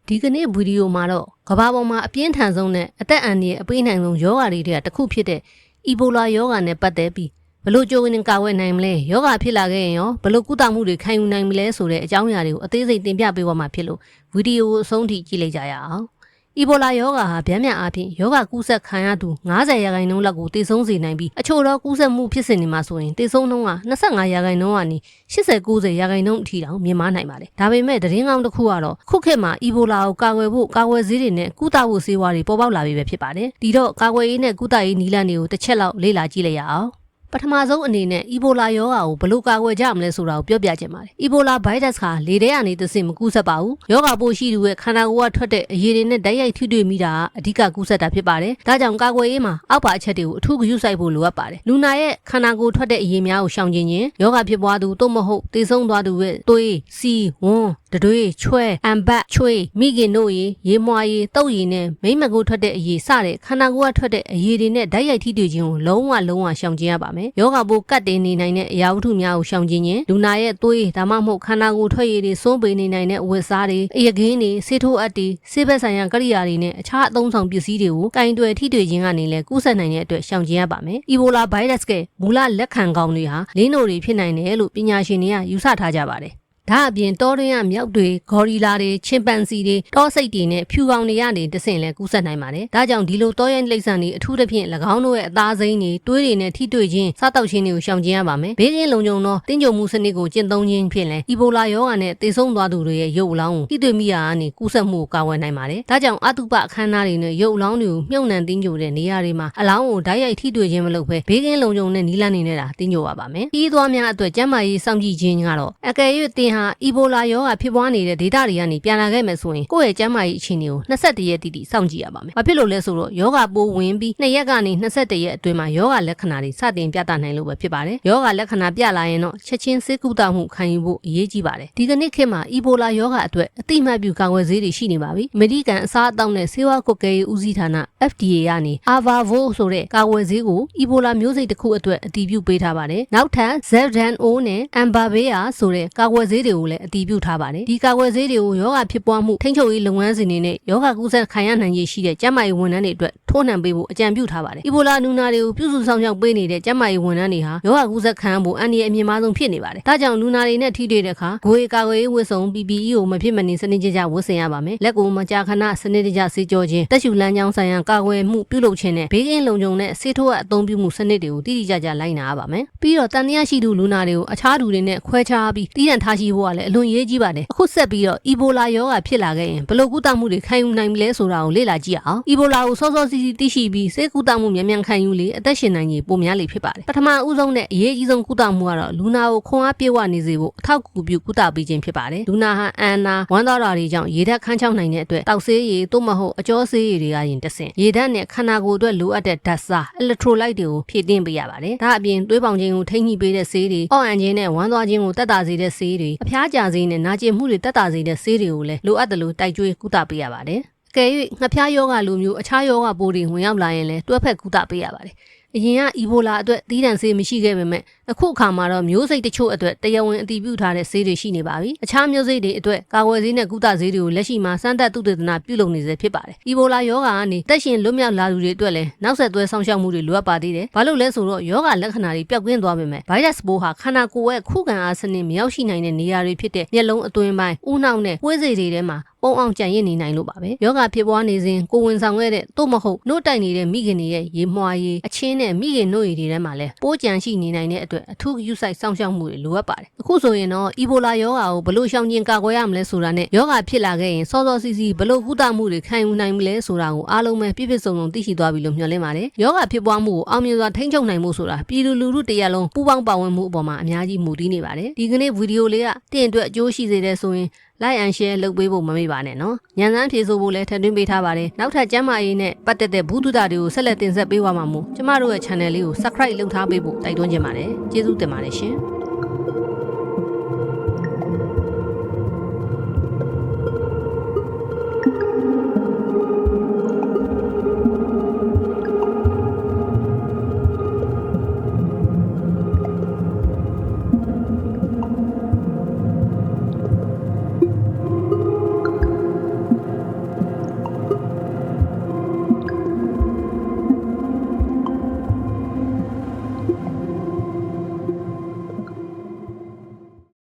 ဒီကနေ့ဗီဒီယိုမှာတော့ကမ္ဘာပေါ်မှာအပြင်းထန်ဆုံးနဲ့အသက်အန္တရာယ်အပေးနိုင်ဆုံးယောဂါတွေထဲကတစ်ခုဖြစ်တဲ့အီဘိုလာယောဂါနဲ့ပတ်သက်ပြီးဘလို့ကြိုးဝင်ကာဝယ်နိုင်မလဲယောဂါဖြစ်လာခဲ့ရင်ရောဘလို့ကုသမှုတွေခံယူနိုင်မလဲဆိုတဲ့အကြောင်းအရာတွေကိုအသေးစိတ်တင်ပြပေးသွားမှာဖြစ်လို့ဗီဒီယိုကိုအဆုံးထိကြည့်လိုက်ကြရအောင်အီဘိုလာယောဂါဟာဗျမ်းမြအားဖြင့်ယောဂါကူးစက်ခံရသူ90%လောက်ကိုသေဆုံးစေနိုင်ပြီးအချို့သောကူးစက်မှုဖြစ်စဉ်တွေမှာဆိုရင်သေဆုံးနှုန်းက25%ကနေ80-90%အထိတောင်မြင့်မားနိုင်ပါတယ်ဒါပေမဲ့သတင်းကောင်းတစ်ခုကတော့ခုခေတ်မှာအီဘိုလာကိုကာကွယ်ဖို့ကာကွယ်ဆေးတွေနဲ့ကုသဖို့ဆေးဝါးတွေပေါ်ပေါက်လာပြီပဲဖြစ်ပါတယ်ဒီတော့ကာကွယ်ရေးနဲ့ကုသရေးနည်းလမ်းတွေကိုတစ်ချက်လောက်လေ့လာကြည့်လိုက်ရအောင်ပထမဆုံးအနေနဲ့အီဘိုလာယောဂါကိုဘယ်လိုကာကွယ်ကြမလဲဆိုတာကိုပြောပြချင်ပါတယ်။အီဘိုလာဗိုင်းရပ်စ်ဟာလေထဲကနေတစ်ဆင့်မကူးစက်ပါဘူး။ယောဂါပိုးရှိသူရဲ့ခန္ဓာကိုယ်ကထွက်တဲ့အရည်တွေနဲ့ဓာတ်ရိုက်ထိတွေ့မိတာကအဓိကကူးစက်တာဖြစ်ပါတယ်။ဒါကြောင့်ကာကွယ်ရေးမှာအောက်ပါအချက်တွေကိုအထူးဂရုစိုက်ဖို့လိုအပ်ပါတယ်။လူနာရဲ့ခန္ဓာကိုယ်ထွက်တဲ့အရည်များကိုရှောင်ကျဉ်ခြင်းယောဂါဖြစ်ပွားသူသို့မဟုတ်သေဆုံးသွားသူရဲ့သွေး၊စီး၊ဝန်းတွေချွဲအံပတ်ချွေမိခင်တို့ရေမွှာရေတုပ်ရည်နဲ့မိမကိုထွက်တဲ့အရည်စတဲ့ခန္ဓာကိုယ်ကထွက်တဲ့အရည်တွေနဲ့ဓာတ်ရိုက်ထိတွေ့ခြင်းကိုလုံးဝရှောင်ကျဉ်ရပါမယ်။ယောဂါပိုးကတ်တင်နေနိုင်တဲ့အရာဝတ္ထုများကိုရှောင်ကျဉ်ခြင်းလူနာရဲ့သွေးဒါမှမဟုတ်ခန္ဓာကိုယ်ထွက်ရည်တွေစွန့်ပေးနေနိုင်တဲ့အဝတ်စားတွေအရကင်းတွေဆေးထိုးအပ်တွေဆေးဘက်ဆိုင်ရာကိရိယာတွေနဲ့အခြားအသုံးဆောင်ပစ္စည်းတွေကိုကင်တွယ်ထိတွေ့ခြင်းကနေလည်းကူးစက်နိုင်တဲ့အတွက်ရှောင်ကျဉ်ရပါမယ်။အီဘိုလာဗိုင်းရပ်စ်ကမူလလက်ခံကောင်တွေဟာလင်းနိုတွေဖြစ်နိုင်တယ်လို့ပညာရှင်တွေကယူဆထားကြပါတယ်ဒါအပြင်တောတွင်းကမြောက်တွေဂေါ်ရီလာတွေချင်ပန်စီတွေတောစိတ်တွေနဲ့ဖြူကောင်တွေကနေတဆင့်လဲကူးစက်နိုင်ပါတယ်။ဒါကြောင့်ဒီလိုတောရိုင်းလိမ့်ဆန်တွေအထူးသဖြင့်၎င်းတို့ရဲ့အသားစိမ်းတွေတွေးတွေနဲ့ထိတွေ့ခြင်းစားတောက်ခြင်းတွေကိုရှောင်ကျဉ်ရပါမယ်။ဘေးကင်းလုံခြုံသောတင်းကြပ်မှုစနစ်ကိုကျင့်သုံးခြင်းဖြင့်လဲအီဘိုလာယောဂါနဲ့သေဆုံးသွားသူတွေရဲ့ရုပ်အလောင်းကိုထိတွေ့မိရာကနေကူးစက်မှုကိုကာကွယ်နိုင်ပါတယ်။ဒါကြောင့်အတုပအခမ်းအနားတွေနဲ့ရုပ်အလောင်းတွေကိုမြုပ်နှံတင်းကြပ်တဲ့နေရာတွေမှာအလောင်းကိုဓာတ်ရိုက်ထိတွေ့ခြင်းမလုပ်ဘဲဘေးကင်းလုံခြုံတဲ့နည်းလမ်းတွေနဲ့တင်းကြပ်ရပါမယ်။ပြီးသွားများအတွက်ကျန်းမာရေးစောင့်ကြည့်ခြင်းကတော့အကယ်၍သင်ဟာအီဘိုလာယောဂါဖြစ်ပွားနေတဲ့ဒေတာတွေကနေပြန်လာခဲ့မယ်ဆိုရင်ကိုယ့်ရဲ့ကျန်းမာရေးအခြေအနေကို21ရက်တိတိစောင့်ကြည့်ရပါမယ်။ဘာဖြစ်လို့လဲဆိုတော့ယောဂါပိုးဝင်ပြီး2ရက်ကနေ21ရက်အတွင်းမှာယောဂါလက္ခဏာတွေစတင်ပြသနိုင်လို့ပဲဖြစ်ပါတယ်။ယောဂါလက္ခဏာပြလာရင်တော့ချက်ချင်းဆေးကုသမှုခံယူဖို့အရေးကြီးပါတယ်။ဒီကနေ့ခေတ်မှာအီဘိုလာယောဂါအတွက်အသိမှတ်ပြုကာကွယ်ဆေးတွေရှိနေပါပြီ။အမေရိကန်အစားအသောက်နဲ့ဆေးဝါးကွပ်ကဲရေးဦးစီးဌာန FDA ကနေ Avavo ဆိုတဲ့ကာကွယ်ဆေးကိုအီဘိုလာမျိုးစိတ်တစ်ခုအတွက်အတည်ပြုပေးထားပါတယ်။နောက်ထပ် Zevdan-O နဲ့ Ambavea ဆိုတဲ့ကာကွယ်ဆေးတွေကိုလည်းအတည်ပြုထားပါတယ်ဒီကာကွယ်ဆေးတွေကိုယောဂဖြစ်ပွားမှုထိန်းချုပ်ရေးလုပ်ငန်းစဉ်တွေနဲ့ယောဂကူးစက်ခံရနိုင်ရည်ရှိတဲ့ကျန်းမာရေးဝန်ထမ်းတွေအတွက်ထိုးနှံပေးဖို့အကြံပြုထားပါတယ်။အီဘိုလာလူနာတွေကိုပြုစုဆောင်ရှောက်ပေးနေတဲ့ကျန်းမာရေးဝန်ထမ်းတွေဟာယောဂကူးစက်ခံရဖို့အန္တရာယ်အမြင့်မားဆုံးဖြစ်နေပါတယ်။ဒါကြောင့်လူနာတွေနဲ့ထိတွေ့တဲ့အခါဂွေကာကွယ်ရေးဝတ်စုံ PPE ကိုမဖြစ်မနေစနစ်တကျဝတ်ဆင်ရပါမယ်။လက်ကိုမကြာခဏစနစ်တကျဆေးကြောခြင်းတက်ရှူလမ်းကြောင်းဆိုင်ရာကာကွယ်မှုပြုလုပ်ခြင်းနဲ့ဘေးကင်းလုံခြုံတဲ့ဆေးထိုးအပ်အသုံးပြုမှုစနစ်တွေကိုတိတိကျကျလိုက်နာရပါမယ်။ပြီးတော့တန်တရားရှိသူလူနာတွေကိုအခြားသူတွေနဲ့ခွဲခြားပြီးတည်တံ့ထားရှိဖို့ကလည်းအလွန်ရေးကြီးပါတယ်။အခုဆက်ပြီးတော့အီဘိုလာယောဂါဖြစ်လာခဲ့ရင်ဘယ်လိုကုသမှုတွေခံယူနိုင်မလဲဆိုတာကိုလေ့လာကြည့်အောင်အီဘိုလာကိုစောစောစီးစီးသိရှိပြီးဆေးကုသမှုမြန်ခံယူလေအသက်ရှင်နိုင်ရေးပိုများလေဖြစ်ပါတယ်ပထမဦးဆုံးနဲ့အရေးကြီးဆုံးကုသမှုကတော့လူနာကိုခွန်အားပြေဝနေစေဖို့အထောက်အကူပြုကုသပေးခြင်းဖြစ်ပါတယ်လူနာဟာအန်နာဝမ်းသာတာတွေကြောင့်ရေဓာတ်ခန်းချောက်နိုင်တဲ့အတွက်တောက်ဆေးရည်သို့မဟုတ်အကျောဆေးရည်တွေကရင်တဆင့်ရေဓာတ်နဲ့ခန္ဓာကိုယ်အတွက်လိုအပ်တဲ့ဓာတ်စားအီလက်ထရိုလိုက်တွေကိုဖြည့်တင်းပေးရပါတယ်ဒါအပြင်သွေးပေါင်ခြင်းကိုထိန်းညှိပေးတဲ့ဆေးတွေအော့အန်ခြင်းနဲ့ဝမ်းသွားခြင်းကိုတက်တာစေတဲ့ဆေးတွေအဖျားကျဆေးနဲ့နာကျင်မှုတွေတက်တာစေတဲ့ဆေးတွေကိုလည်းလိုအပ်တယ်လို့တိုက်ကြွေးကုသပေးရပါတယ်။ကဲ၍ငှက်ဖျားယောဂလိုမျိုးအခြားယောဂပိုးတွေဝင်ရောက်လာရင်လည်းတွဲဖက်ကုသပေးရပါတယ်။အရင်ကအီဘိုလာအတွက်သီးသန့်ဆေးမရှိခဲ့ပေမဲ့အခုအခါမှာတော့မျိုးစိတ်တချို့အတွက်တရားဝင်အတည်ပြုထားတဲ့ဆေးတွေရှိနေပါပြီ။အခြားမျိုးစိတ်တွေအတွက်ကာကွယ်ဆေးနဲ့ကုသဆေးတွေကိုလက်ရှိမှာစမ်းသပ်သုတေသနပြုလုပ်နေစေဖြစ်ပါတယ်။အီဘိုလာယောဂါကနေတက်ရှင်လွတ်မြောက်လာသူတွေအတွက်လည်းနောက်ဆက်တွဲဆောင်ရှောက်မှုတွေလိုအပ်ပါသေးတယ်။ဘာလို့လဲဆိုတော့ယောဂါလက္ခဏာတွေပျောက်ကင်းသွားပေမဲ့ဗိုင်းရပ်စ်ပိုးဟာခန္ဓာကိုယ်ရဲ့ခုခံအားစနစ်မရောက်ရှိနိုင်တဲ့နေရာတွေဖြစ်တဲ့မျက်လုံးအတွင်းပိုင်းဦးနှောက်နဲ့ပွေးစေတွေထဲမှာပုံအောင်ကြံ့ရစ်နေနိုင်လို့ပါပဲယောဂဖြစ်ပွားနေစဉ်ကိုဝင်ဆောင်ခဲ့တဲ့သို့မဟုတ်နှုတ်တိုက်နေတဲ့မိခင်တွေရဲ့ရေမွှာရည်အချင်းနဲ့မိခင်နှုတ်ရည်တွေထဲမှာလည်းပိုးကြံရှိနေနိုင်တဲ့အတွက်အထူးဂရုစိုက်စောင့်ရှောက်မှုတွေလိုအပ်ပါတယ်အခုဆိုရင်တော့အီဘိုလာယောဂါကိုဘလို့ရှောင်ကျဉ်ကာကွယ်ရမလဲဆိုတာနဲ့ယောဂဖြစ်လာခဲ့ရင်စောစောစီးစီးဘလို့ကုသမှုတွေခံယူနိုင်မလဲဆိုတာကိုအားလုံးပဲပြည့်ပြည့်စုံစုံသိရှိသွားပြီလို့မျှော်လင့်ပါတယ်ယောဂဖြစ်ပွားမှုကိုအောင်မြင်စွာထိန်းချုပ်နိုင်မှုဆိုတာပြည်သူလူထုတရက်လုံးပူးပေါင်းပါဝင်မှုအပေါ်မှာအများကြီးမူတည်နေပါတယ်ဒီကနေ့ဗီဒီယိုလေးကတင့်အတွက်အကျိုးရှိစေတဲ့ဆိုရင်like and share လုပ်ပေးဖို့မမေ့ပါနဲ့နော်။ညံစမ်းဖြေဆိုဖို့လည်းထပ်သွင်းပေးထားပါတယ်။နောက်ထပ်ကျမ်းမာရေးနဲ့ပတ်သက်တဲ့ဘူးတုဒတွေကိုဆက်လက်တင်ဆက်ပေးသွားမှာမို့ကျမတို့ရဲ့ channel လေးကို subscribe လုပ်ထားပေးဖို့တိုက်တွန်းချင်ပါတယ်။ကျေးဇူးတင်ပါတယ်ရှင်။